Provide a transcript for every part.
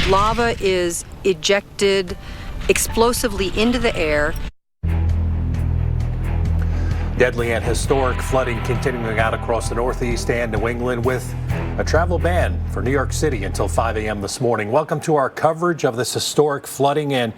Lava is ejected explosively into the air. Deadly and historic flooding continuing out across the Northeast and New England, with a travel ban for New York City until 5 a.m. this morning. Welcome to our coverage of this historic flooding, and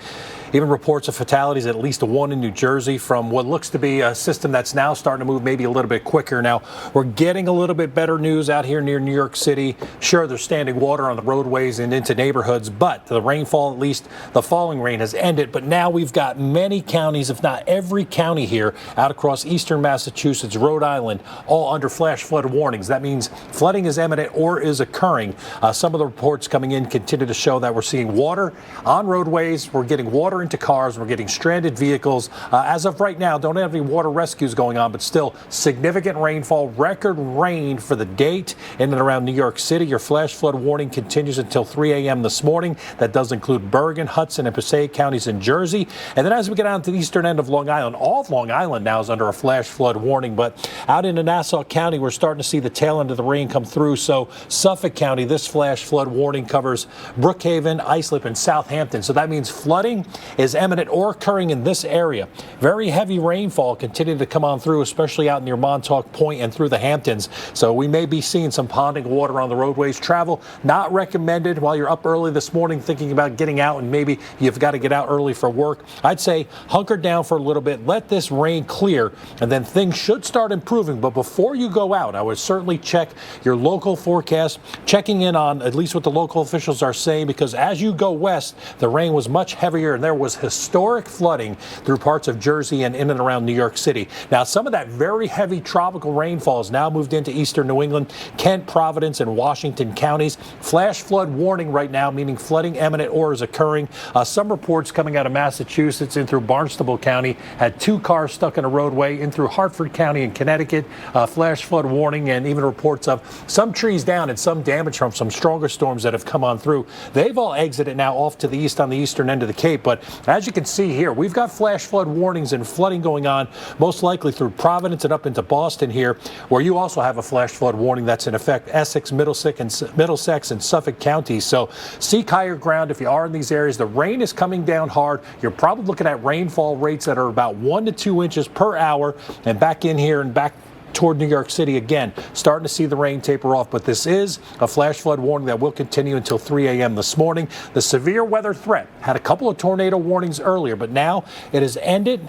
even reports of fatalities, at least one in New Jersey, from what looks to be a system that's now starting to move maybe a little bit quicker. Now, we're getting a little bit better news out here near New York City. Sure, there's standing water on the roadways and into neighborhoods, but the rainfall, at least the falling rain, has ended. But now we've got many counties, if not every county here, out across eastern Massachusetts, Rhode Island, all under flash flood warnings. That means flooding is imminent or is occurring. Some of the reports coming in continue to show that we're seeing water on roadways. We're getting water into cars. We're getting stranded vehicles. As of right now, don't have any water rescues going on, but still significant rainfall, record rain for the date in and around New York City. Your flash flood warning continues until 3 a.m. this morning. That does include Bergen, Hudson, and Passaic counties in Jersey. And then as we get out to the eastern end of Long Island, all of Long Island now is under a flash flood warning. But out into Nassau County, we're starting to see the tail end of the rain come through. So Suffolk County, this flash flood warning covers Brookhaven, Islip, and Southampton. So that means flooding is imminent or occurring in this area. Very heavy rainfall continuing to come on through, especially out near Montauk Point and through the Hamptons. So we may be seeing some ponding water on the roadways. Travel not recommended while you're up early this morning thinking about getting out, and maybe you've got to get out early for work. I'd say hunker down for a little bit, let this rain clear, and then things should start improving. But before you go out, I would certainly check your local forecast, checking in on at least what the local officials are saying, because as you go west, the rain was much heavier and there was historic flooding through parts of Jersey and in and around New York City. Now, some of that very heavy tropical rainfall has now moved into eastern New England, Kent, Providence, and Washington counties. Flash flood warning right now, meaning flooding imminent or is occurring. Some reports coming out of Massachusetts in through Barnstable County had 2 cars stuck in a roadway. In through Hartford County in Connecticut, flash flood warning, and even reports of some trees down and some damage from some stronger storms that have come on through. They've all exited now off to the east on the eastern end of the Cape. But as you can see here, we've got flash flood warnings and flooding going on, most likely through Providence and up into Boston here, where you also have a flash flood warning that's in effect Essex, Middlesex, and Suffolk counties. So seek higher ground if you are in these areas. The rain is coming down hard. You're probably looking at rainfall rates that are about 1 to 2 inches per hour, and back in here and back toward New York City again, starting to see the rain taper off. But this is a flash flood warning that will continue until 3 a.m. this morning. The severe weather threat had a couple of tornado warnings earlier, but now it has ended.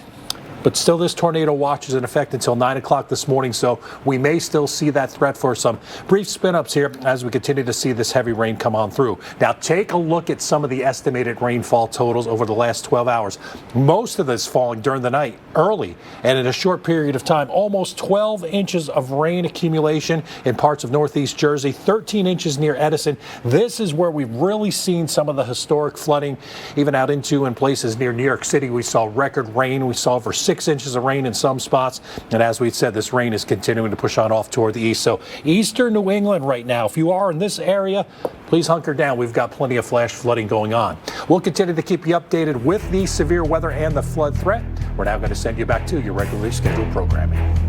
But still, this tornado watch is in effect until 9 o'clock this morning, so we may still see that threat for some brief spin-ups here as we continue to see this heavy rain come on through. Now, take a look at some of the estimated rainfall totals over the last 12 hours. Most of this falling during the night, early, and in a short period of time. Almost 12 inches of rain accumulation in parts of northeast Jersey, 13 inches near Edison. This is where we've really seen some of the historic flooding, even out into in places near New York City. We saw record rain. We saw over 6 inches of rain in some spots. And as we said, this rain is continuing to push on off toward the east. So eastern New England right now, if you are in this area, please hunker down. We've got plenty of flash flooding going on. We'll continue to keep you updated with the severe weather and the flood threat. We're now going to send you back to your regularly scheduled programming.